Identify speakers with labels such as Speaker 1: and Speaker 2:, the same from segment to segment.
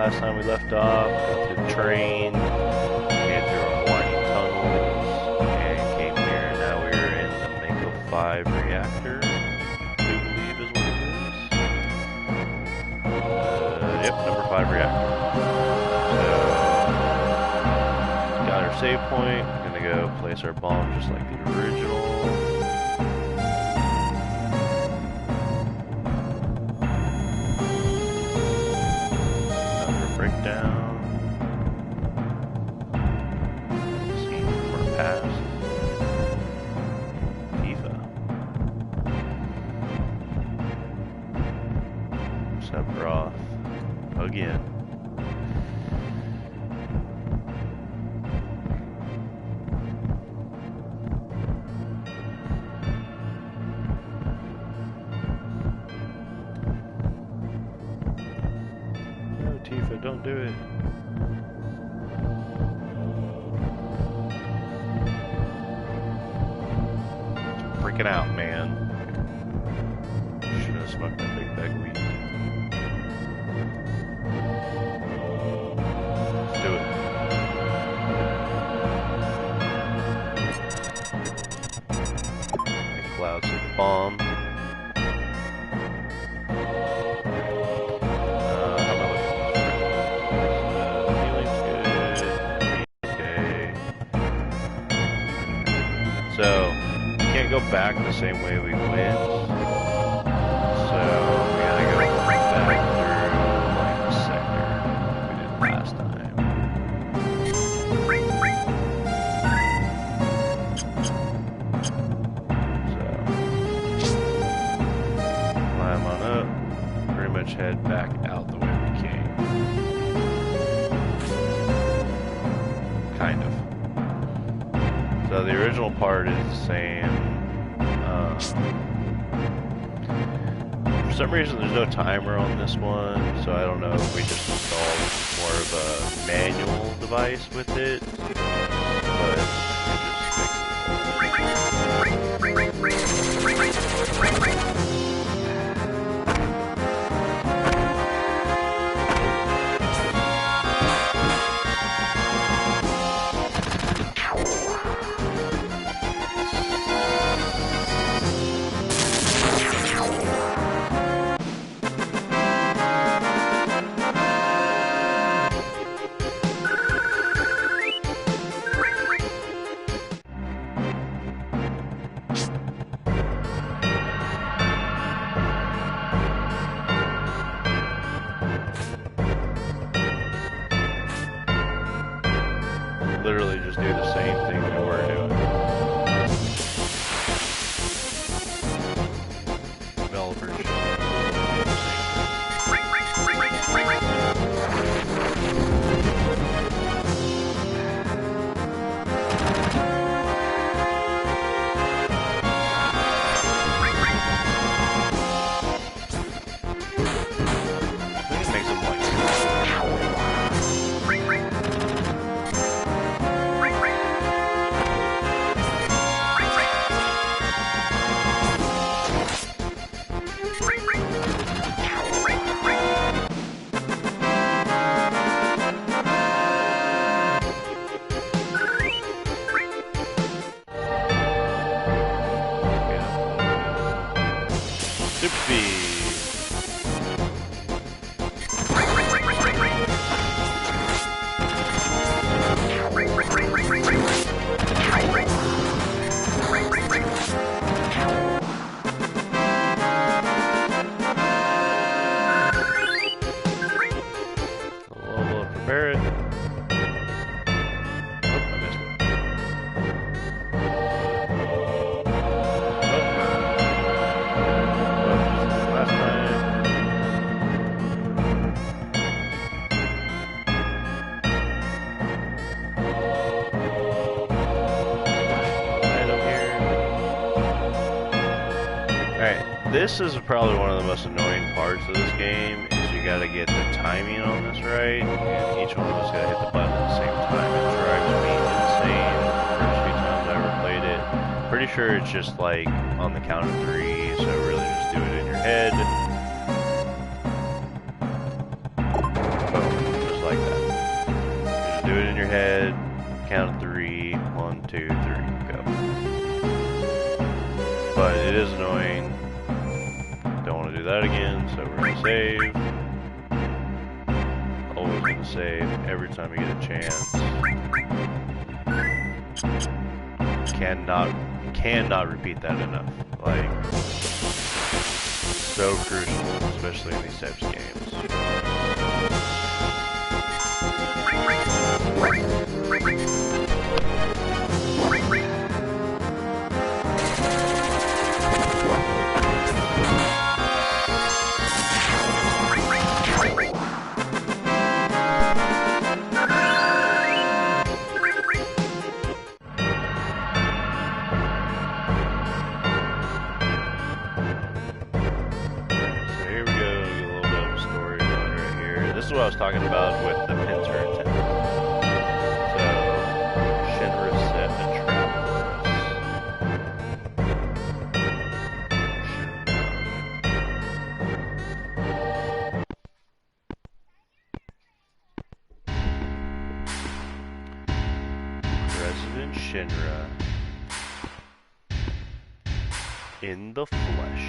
Speaker 1: last time we left off, got through the train, and through our winding tunnels, and came here. Now we're in the Mako 5 reactor, I believe is what it is. Yep, number 5 reactor. So, got our save point, gonna go place our bomb just like the original. Breakdown. See more past. Tifa. Sephiroth. Again. Tifa, don't do it. It's freaking out, man. Should have smoked that big bag of weed. Let's do it. Make clouds of bomb. So, we can't go back the same way we went. So, we gotta go back through, like, the sector we did last time. So, climb on up, pretty much head back out the way we came. Kind of. So the original part is the same. For some reason there's no timer on this one, so I don't know if we just installed more of a manual device with it. But literally just do the same thing we were doing. Developers. Make some lights. Prepare it. Oh, I missed it. Last time. Item here. Alright, this is probably one of the most annoying parts of this game. You gotta get the timing on this right, and each one of us gotta hit the button at the same time. It drives me insane the first few times I ever played it. Pretty sure it's just like on the count of 3, so really just do it in your head. Boom. 2, 3, go. But it is annoying. Don't want to do that again, so we're going to save. Always going to save every time you get a chance. Cannot repeat that enough. Like, so crucial, especially in these types of games. What I was talking about with the pincer antenna. So, Shinra set a trap for us. President Shinra in the flesh.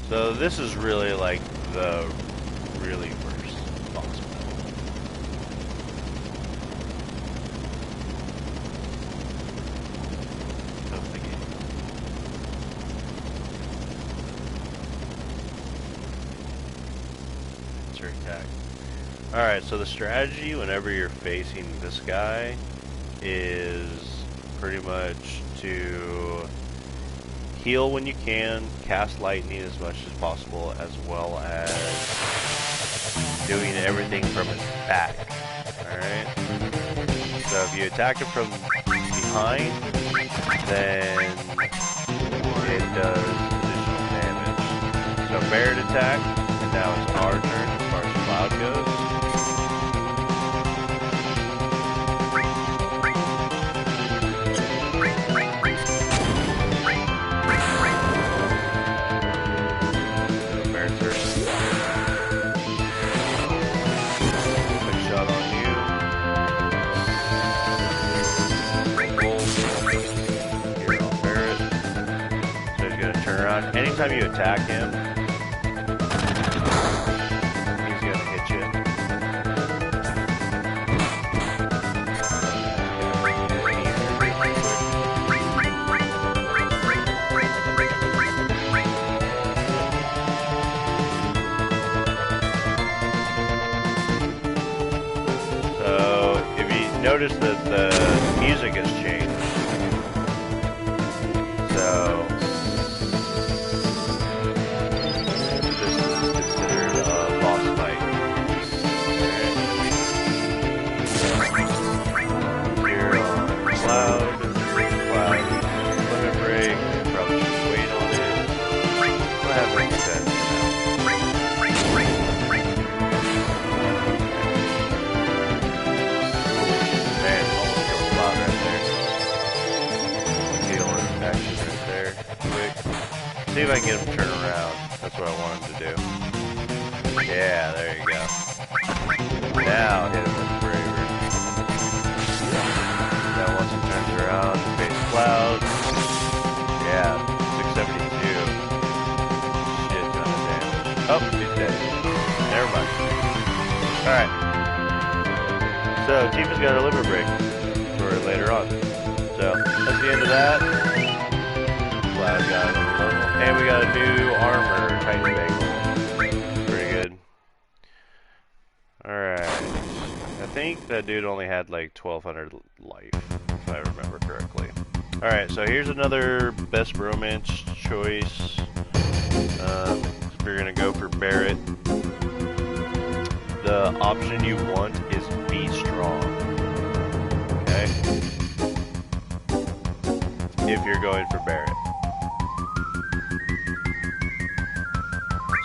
Speaker 1: So this is really like the really worst boss battle. Of the game. Insert attack. Alright, so the strategy whenever you're facing this guy is pretty much to heal when you can, cast lightning as much as possible, as well as doing everything from his back. Alright? So if you attack him from behind, then it does additional damage. So Barrett attack, and now it's our turn as far as Cloud goes. Anytime you attack him, he's gonna hit you. So, if you notice that the music has changed, so see if I can get him to turn around. That's what I want him to do. Yeah, there you go. Now hit him with bravery. Now once he turns around, face Cloud. Yeah, 672. Shit ton of damage. Oh, he's dead. Never mind. Alright. So Tifa's got a liver break for later on. So that's the end of that. Cloud got it. And we got a new armor, Titan Bagel. Pretty good. that dude only had like 1200 life, if I remember correctly. Alright, so here's another best romance choice. If you're gonna go for Barrett, the option you want is be strong. Okay? If you're going for Barrett.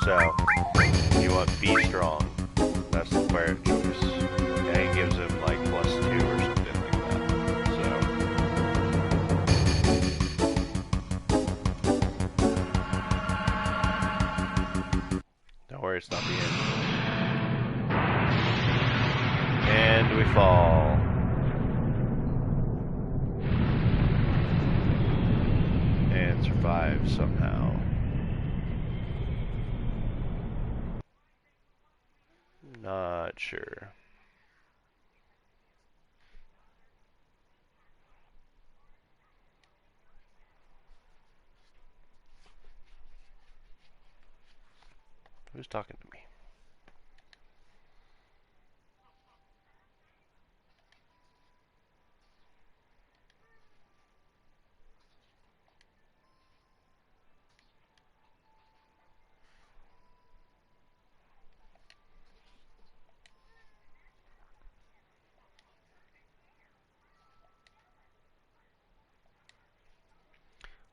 Speaker 1: So, you want be strong. That's the Barrett choice. And it gives him like +2 or something like that. So. Don't worry, it's not the end. And we fall. And survive somehow. Not sure. Who's talking to me?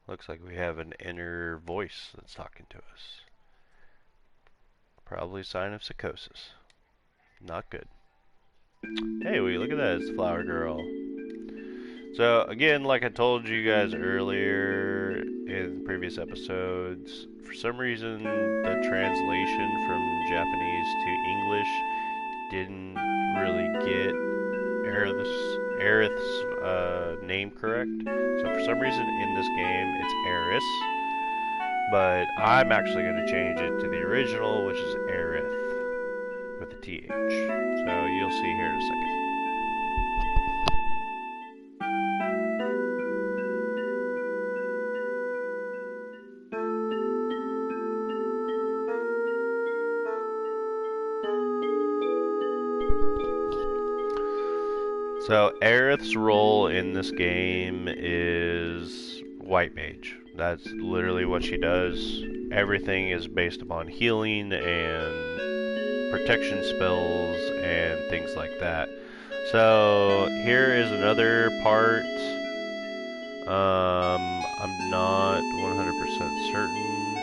Speaker 1: Looks like we have an inner voice that's talking to us. Probably a sign of psychosis. Not good. Hey, look at that, it's the flower girl. So, again, like I told you guys earlier in previous episodes, for some reason the translation from Japanese to English didn't really get Aerith's name correct. So for some reason in this game it's Aerith, but I'm actually going to change it to the original, which is Aerith with a TH. So you'll see here in a second. So Aerith's role in this game is white mage. That's literally what she does. Everything is based upon healing and protection spells and things like that. So here is another part. I'm not 100% certain.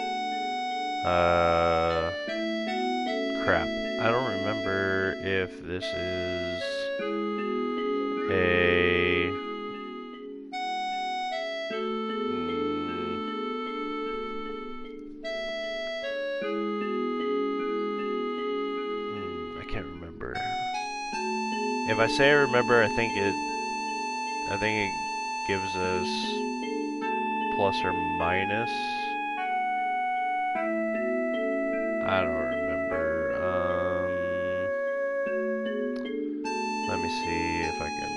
Speaker 1: Crap. I don't remember if this is I can't remember. If I say I remember, I think it gives us plus or minus. I don't remember. Let me see if I can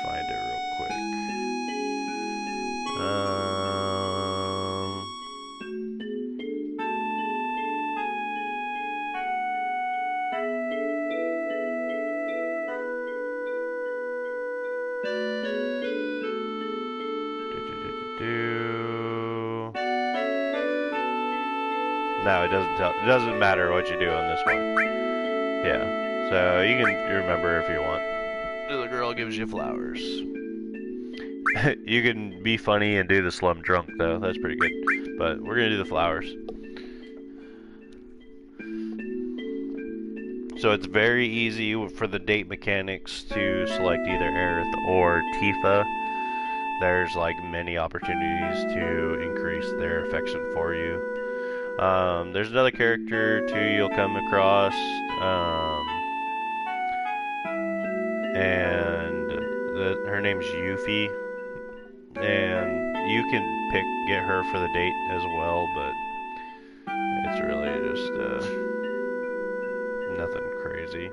Speaker 1: find it real quick. No, it doesn't tell. It doesn't matter what you do on this one. Yeah, so you can remember if you want. The girl gives you flowers. You can be funny and do the slum drunk though. That's pretty good. But we're gonna do the flowers. So it's very easy for the date mechanics to select either Aerith or Tifa. There's like many opportunities to increase their affection for you. There's another character too you'll come across, and her name's Yuffie, and you can get her for the date as well, but it's really just nothing crazy.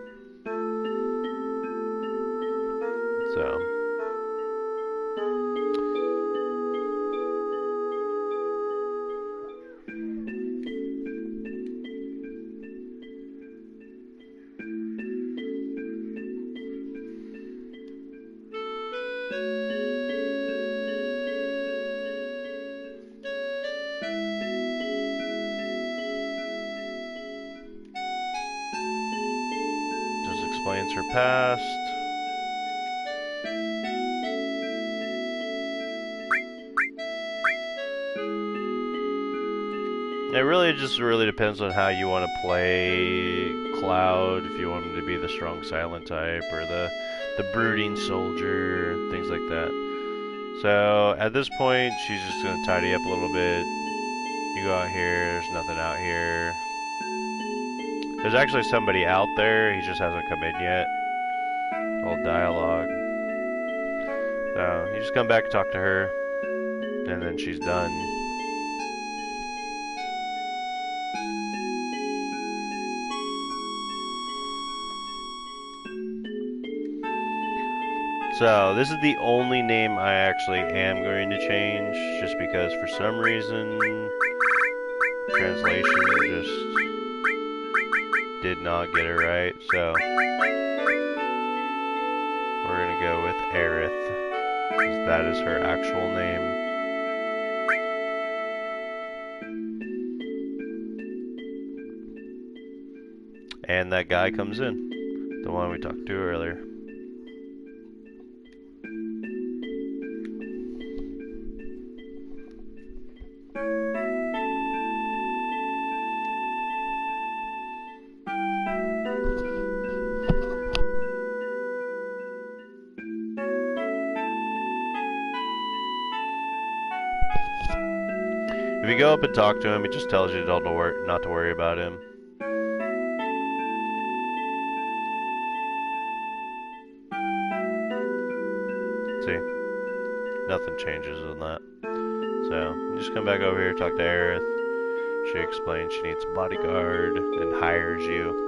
Speaker 1: So. her past. It really just depends on how you want to play Cloud, if you want him to be the strong silent type or the brooding soldier, things like that. So at this point, she's just going to tidy up a little bit. You go out here, there's nothing out here. There's actually somebody out there, he just hasn't come in yet. Old dialogue. So you just come back and talk to her, and then she's done. So, this is the only name I actually am going to change, just because for some reason, translation just did not get it right, so we're going to go with Aerith, because that is her actual name. And that guy comes in, the one we talked to earlier. If you go up and talk to him, he just tells you not to worry about him. See? Nothing changes in that. So, you just come back over here, talk to Aerith. She explains she needs a bodyguard and hires you.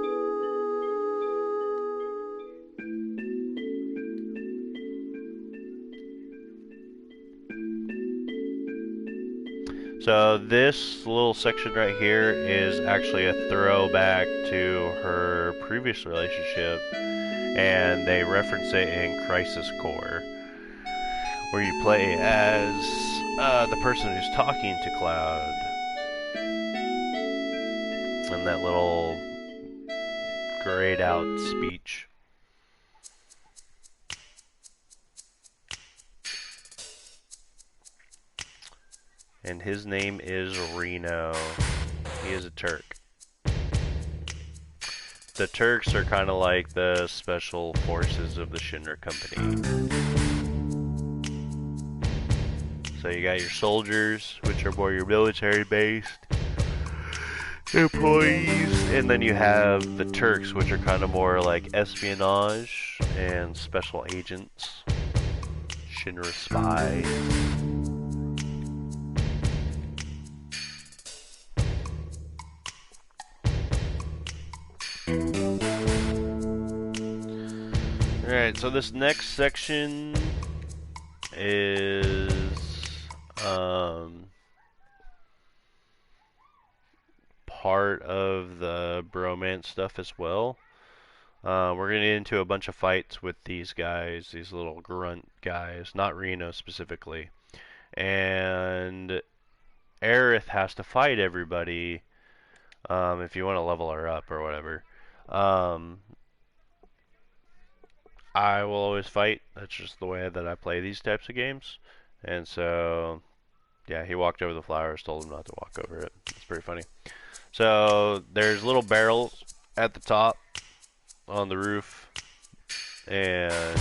Speaker 1: So this little section right here is actually a throwback to her previous relationship, and they reference it in Crisis Core, where you play as the person who's talking to Cloud. And that little grayed out speech. And his name is Reno. He is a Turk. The Turks are kind of like the special forces of the Shinra company. So you got your soldiers, which are more your military-based employees, and then you have the Turks, which are kind of more like espionage and special agents, Shinra spies. Alright, so this next section is part of the bromance stuff as well. We're going to get into a bunch of fights with these guys, these little grunt guys, not Reno specifically. And Aerith has to fight everybody if you want to level her up or whatever. I will always fight. That's just the way that I play these types of games. And so, yeah, he walked over the flowers, told him not to walk over it. It's pretty funny. So, there's little barrels at the top on the roof. And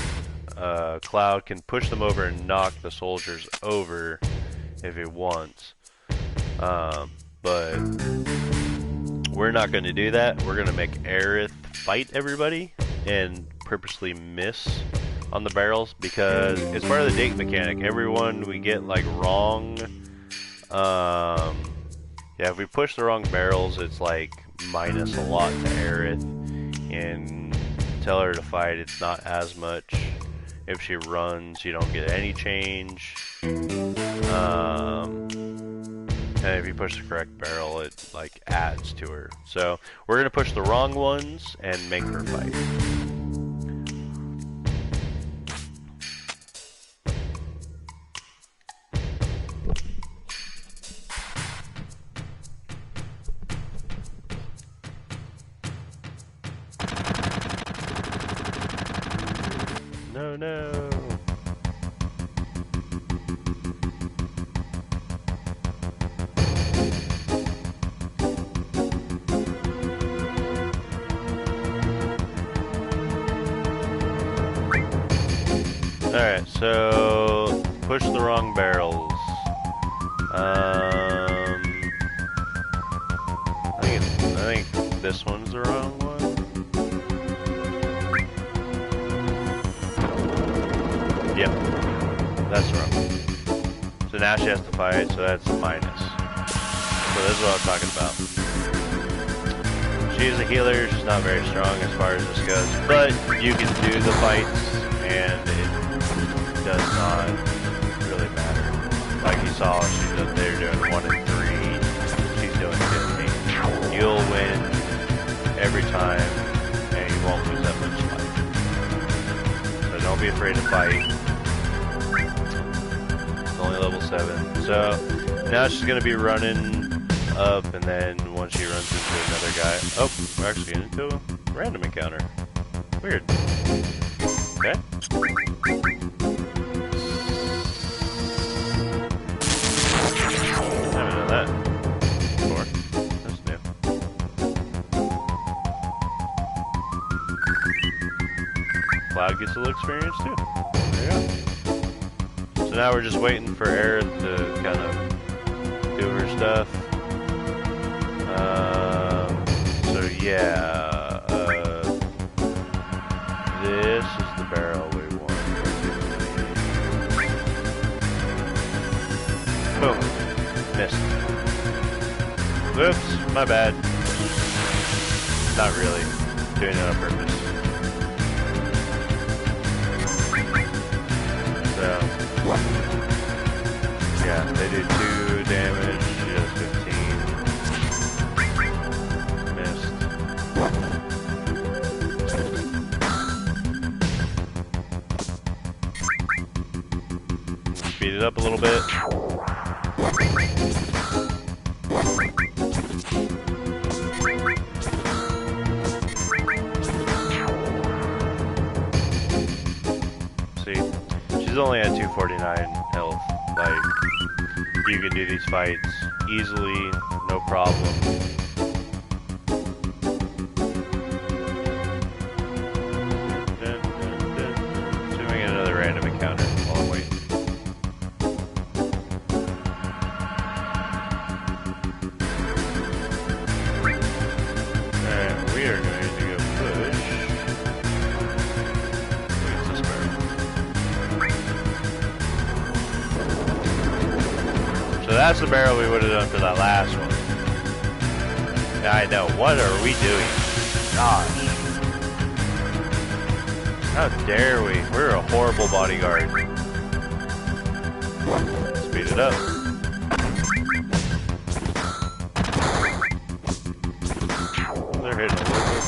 Speaker 1: Cloud can push them over and knock the soldiers over if he wants. But we're not going to do that. We're going to make Aerith fight everybody and purposely miss on the barrels, because it's part of the date mechanic. Everyone we get like wrong, yeah, if we push the wrong barrels, it's like minus a lot to Aerith, and tell her to fight, it's not as much. If she runs, you don't get any change, and if you push the correct barrel, it like adds to her. So we're gonna push the wrong ones and make her fight. no. Alright, so push the wrong barrels. I think this one's the wrong one. Yep, that's wrong. So now she has to fight, so that's a minus. So this is what I'm talking about. She's a healer, she's not very strong as far as this goes, but you can do the fights, and it does not really matter. Like you saw, they're doing 1 and 3, she's doing 15. You'll win every time, and you won't lose that much life. So don't be afraid to fight. It's only level 7. So now she's going to be running up, and then once she runs into another guy... Oh, we're actually into a random encounter. Weird. Okay. Haven't done that before. That's new. Cloud gets a little experience too. There you go. So now we're just waiting for Aerith to kind of do her stuff. So yeah, this is the barrel we want. Boom. Missed. Whoops, my bad. Not really. Doing it on purpose. So, yeah, they do 2 damage, she does 15. Missed. Speed it up a little bit. She's only at 249 health. Like, you can do these fights easily, no problem. So we get another random encounter while I'm waiting. Alright, we are going to go push. So that's the barrel we would have done for that last one. Yeah, I know. What are we doing? Gosh. How dare we? We're a horrible bodyguard. Speed it up. They're hitting a little bit.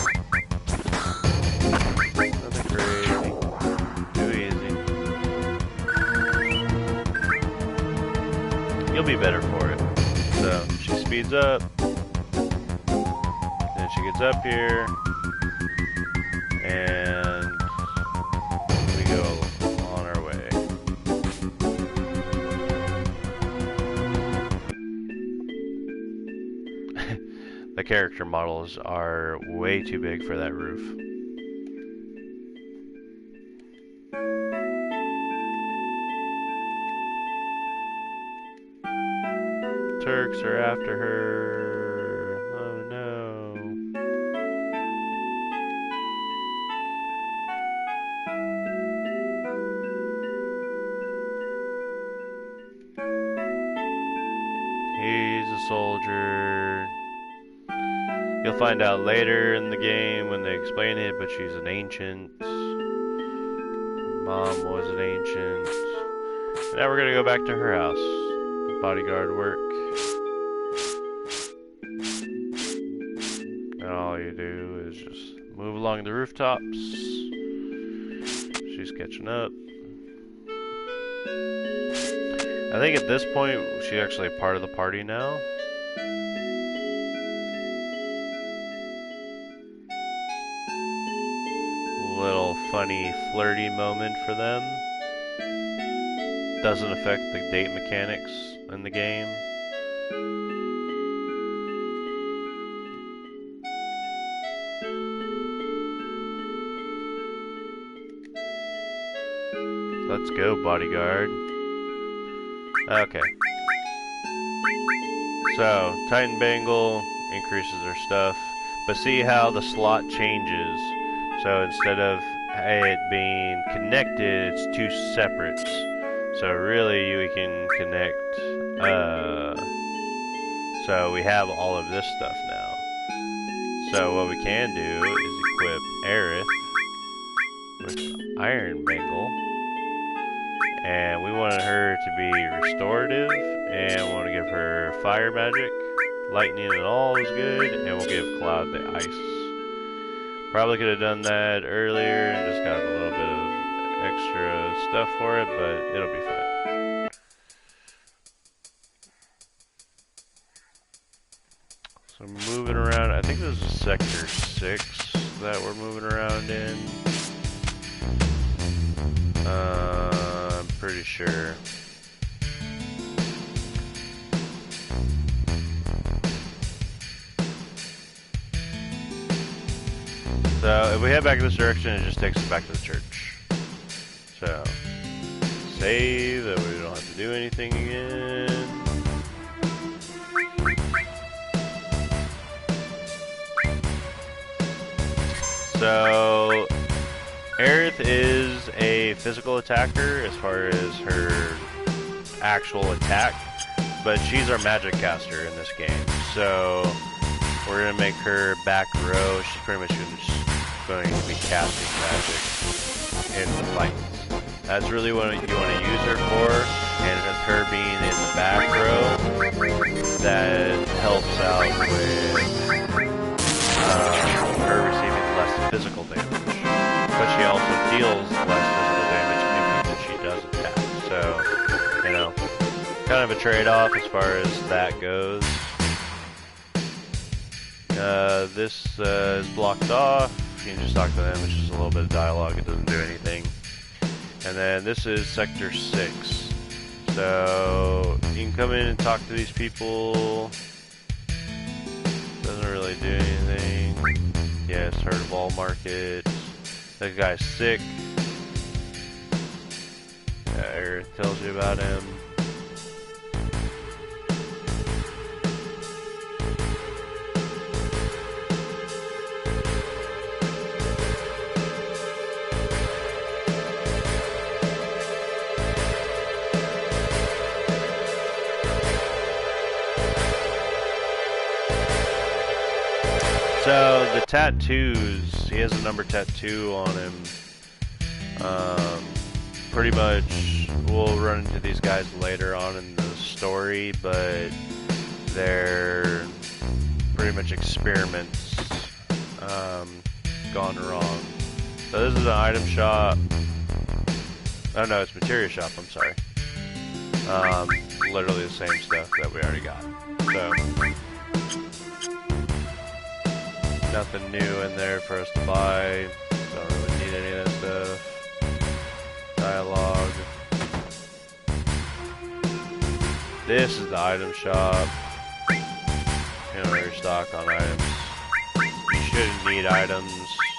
Speaker 1: Nothing crazy. Too easy. You'll be better for it. So she speeds up. Then she gets up here. And we go on our way. The character models are way too big for that roof. Turks are after her. Oh no. He's a soldier. You'll find out later in the game when they explain it, but she's an ancient. Mom was an ancient. And now we're gonna go back to her house. Bodyguard work. And all you do is just move along the rooftops. She's catching up. I think at this point she's actually part of the party now. Little funny flirty moment for them. Doesn't affect the date mechanics in the game. Let's go, bodyguard. Okay. So, Titan Bangle increases their stuff, but see how the slot changes. So instead of it being connected, it's two separates. So really, we can connect. So we have all of this stuff now. So what we can do is equip Aerith with Iron Bangle. And we want her to be restorative, and we want to give her fire magic, lightning and all is good, and we'll give Cloud the ice. Probably could have done that earlier and just got a little bit of extra stuff for it, but it'll be fine. So moving around, I think this is Sector 6 that we're moving around in. I'm pretty sure. So if we head back in this direction, it just takes us back to the church. So save, that way we don't have to do anything again. So Aerith is a physical attacker as far as her actual attack, but she's our magic caster in this game. So we're gonna make her back row. She's pretty much going to be casting magic in the fights. That's really what you want to use her for, and with her being in the back row, that helps out with her receiving less physical damage. But she also deals less physical damage if she does attack. So, you know, kind of a trade-off as far as that goes. This is blocked off. You can just talk to them, which is a little bit of dialogue. It doesn't do anything. And then this is Sector 6. So you can come in and talk to these people. Doesn't really do anything. Yes, heard of all markets. That guy's sick. Aerith tells you about him. So the tattoos, he has a number tattoo on him. Pretty much, we'll run into these guys later on in the story, but they're pretty much experiments gone wrong. So this is an item shop. Oh no, it's materia shop, I'm sorry. Literally the same stuff that we already got. So nothing new in there for us to buy. Don't really need any of that stuff. Dialogue. This is the item shop. You know, your stock on items. You shouldn't need items.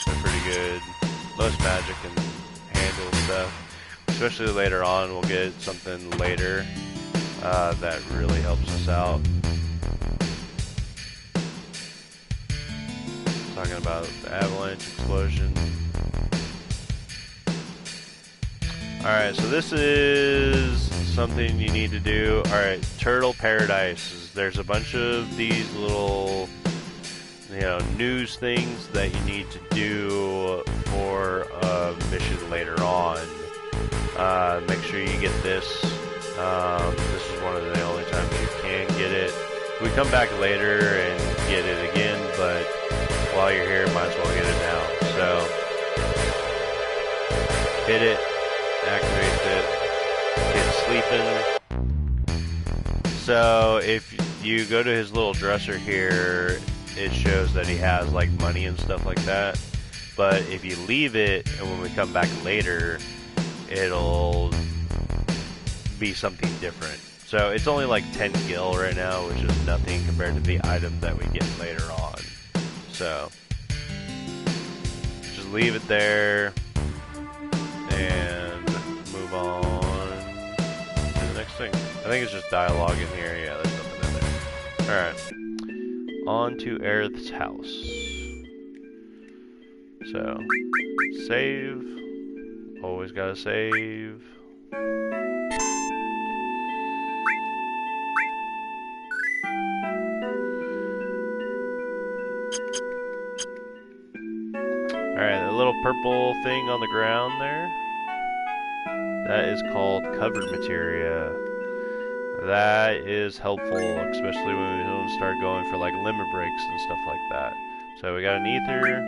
Speaker 1: They're pretty good. Most magic can handle stuff. Especially later on, we'll get something later that really helps us out. Talking about the avalanche explosion. Alright, so this is something you need to do. Alright, Turtle Paradise. There's a bunch of these little, you know, news things that you need to do for a mission later on. Make sure you get this. This is one of the only times you can get it. We come back later and get it again, but while you're here, might as well get it now. So, hit it, activates it, get sleeping. So, if you go to his little dresser here, it shows that he has like money and stuff like that. but if you leave it and when we come back later, it'll be something different. So it's only like 10 gil right now, which is nothing compared to the item that we get later on. So just leave it there and move on to the next thing. I think it's just dialogue in here. Yeah, there's nothing in there. Alright. On to Aerith's house. So, save. Always gotta save. Alright, the little purple thing on the ground there, that is called covered materia. That is helpful, especially when we start going for like limit breaks and stuff like that. So we got an ether,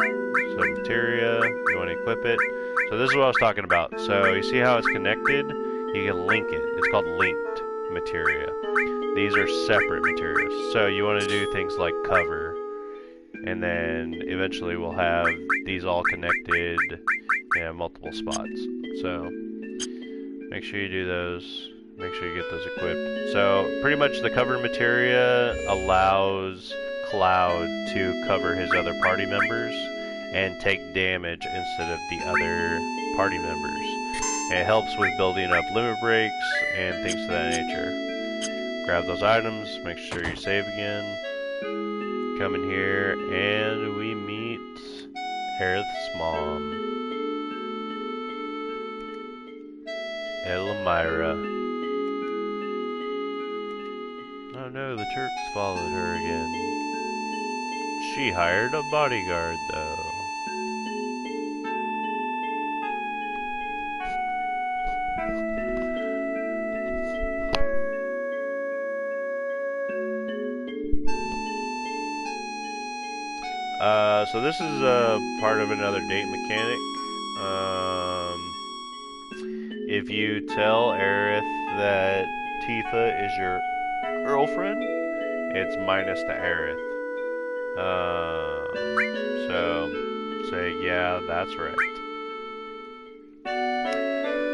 Speaker 1: some materia, you want to equip it. So this is what I was talking about. So you see how it's connected? You can link it. It's called linked materia. These are separate materials. So you want to do things like cover. And then eventually we'll have these all connected in multiple spots. So make sure you do those. Make sure you get those equipped. So pretty much the cover materia allows Cloud to cover his other party members and take damage instead of the other party members. And it helps with building up limit breaks and things of that nature. Grab those items, make sure you save again. Come in here and we meet Aerith's mom, Elmyra. Oh no, the Turks followed her again. She hired a bodyguard though. So this is part of another date mechanic. If you tell Aerith that Tifa is your girlfriend, it's minus to Aerith. So say, yeah, that's right.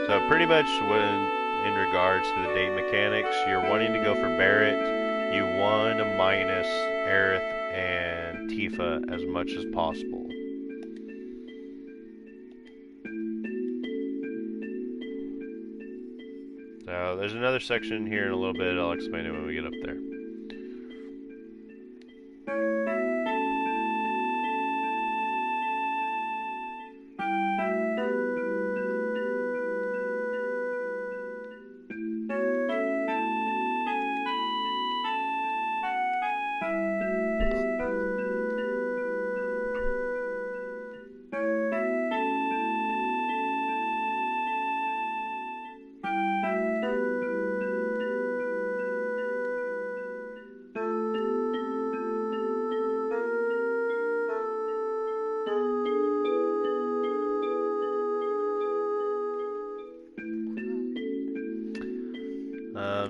Speaker 1: So pretty much in regards to the date mechanics, you're wanting to go for Barrett, you want to minus Aerith and Tifa as much as possible. So there's another section here in a little bit. I'll explain it when we get up there.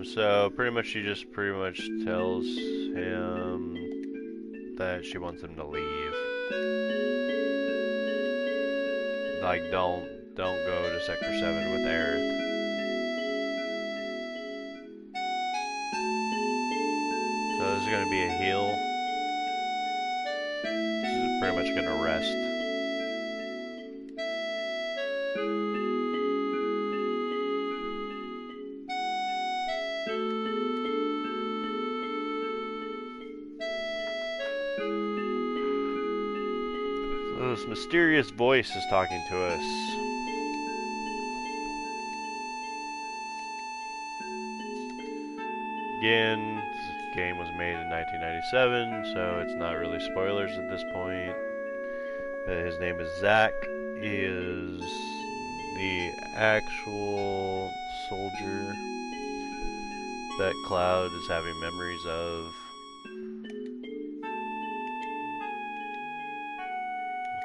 Speaker 1: So pretty much she just tells him that she wants him to leave. Like don't go to Sector 7 with Aerith. So this is gonna be a heal. This is pretty much gonna rest. This mysterious voice is talking to us. Again, this game was made in 1997, so it's not really spoilers at this point. His name is Zach. He is the actual soldier that Cloud is having memories of.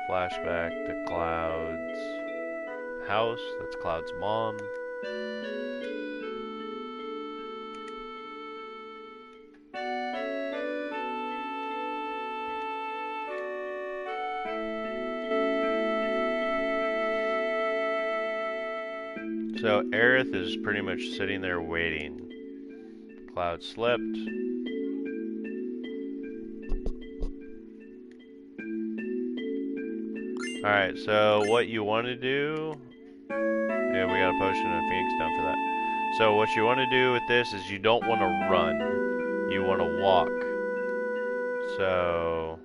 Speaker 1: Flashback to Cloud's house. That's Cloud's mom. So Aerith is pretty much sitting there waiting. Cloud slept. Alright, so what you want to do... Yeah, we got a potion and a phoenix down for that. So what you want to do with this is you don't want to run. You want to walk. So...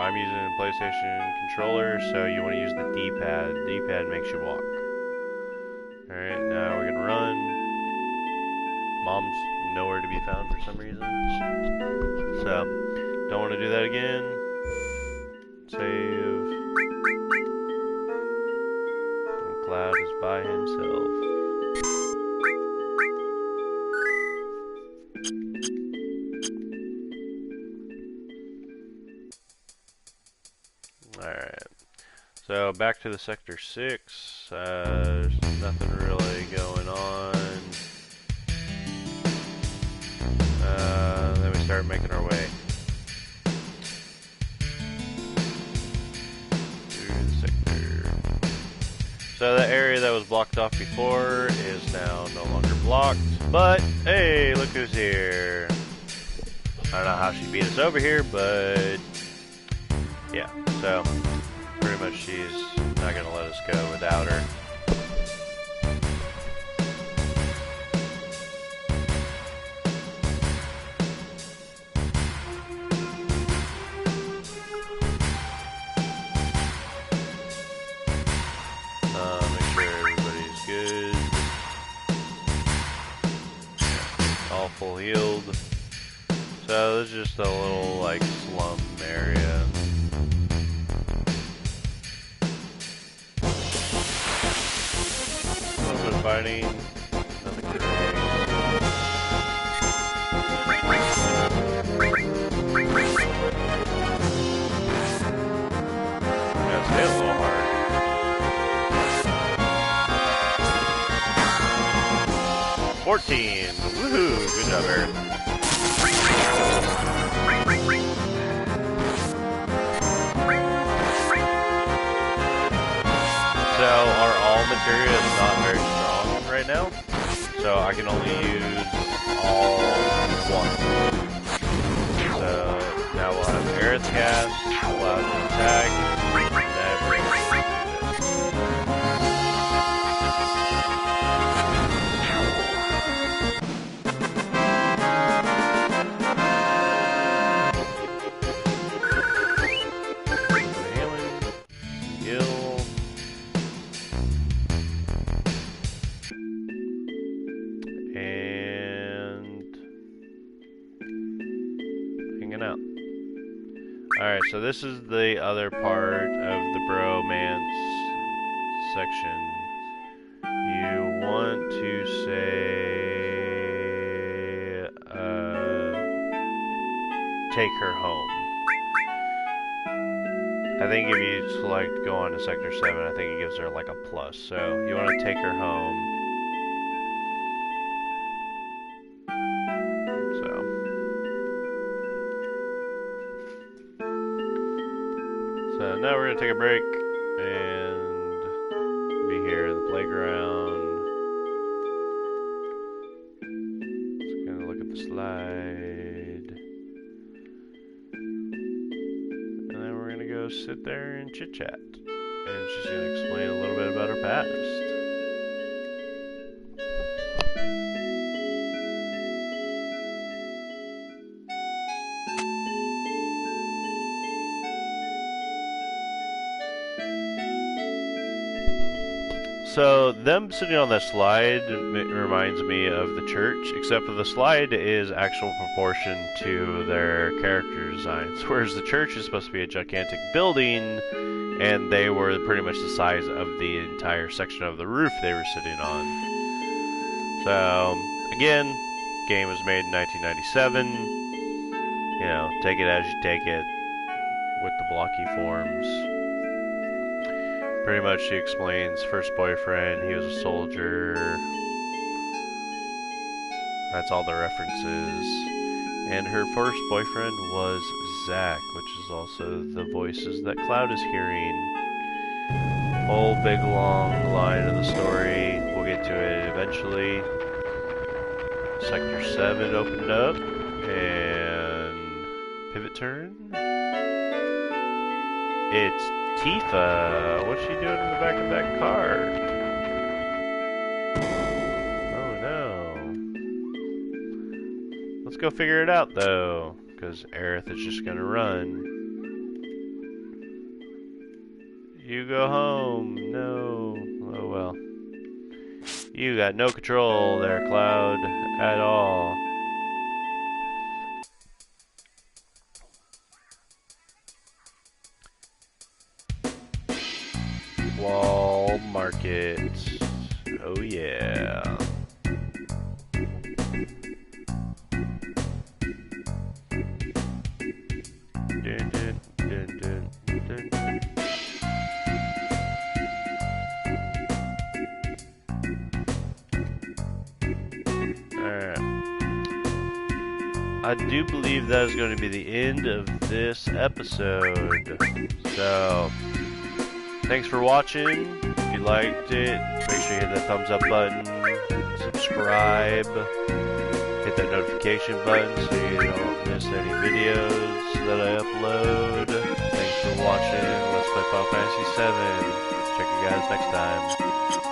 Speaker 1: I'm using a PlayStation controller, so you want to use the D-pad. The D-pad makes you walk. Alright, now we're gonna run. Mom's nowhere to be found for some reason. So, don't want to do that again. Save. And Cloud is by himself. Alright. So, back to the Sector 6. There's nothing really going on. Then we start making our way through the sector. So the area that was blocked off before is now no longer blocked. But, hey, look who's here. I don't know how she beat us over here, but yeah. So, pretty much she's not going to let us go without her. Make sure everybody's good. All full healed. So this is just a little like slum area. A little bit of fighting. Nothing great. Yeah, stay a little hard. 14! Woohoo! Good job, Aerith. So, our all materia is not very strong right now. So, I can only use all one. So, now we'll have Aerith cast, Cloud attack, and that brings us to this. Alright, so this is the other part of the bromance section. You want to say, take her home. I think if you select go on to Sector 7, I think it gives her like a plus. So you want to take her home. So now we're going to take a break and be here in the playground. Just going to look at the slide. And then we're going to go sit there and chit chat. And she's going to explain a little bit about her past. So, them sitting on that slide reminds me of the church, except for the slide is actual proportion to their character designs, whereas the church is supposed to be a gigantic building, and they were pretty much the size of the entire section of the roof they were sitting on. So, again, game was made in 1997. You know, take it as you take it with the blocky forms. Pretty much she explains first boyfriend, he was a soldier. That's all the references. And her first boyfriend was Zack, which is also the voices that Cloud is hearing whole big long line of the story. We'll get to it eventually. Sector 7 opened up, and pivot turn. It's Tifa. What's she doing in the back of that car? Oh no. Let's go figure it out though, because Aerith is just gonna run. You go home. No. Oh well. You got no control there, Cloud, at all. Wall market. Oh yeah. Dun, dun, dun, dun, dun. Alright. I do believe that is going to be the end of this episode. So, thanks for watching. If you liked it, make sure you hit that thumbs up button, subscribe, hit that notification button so you don't miss any videos that I upload. Thanks for watching. Let's play Final Fantasy 7. Check you guys next time.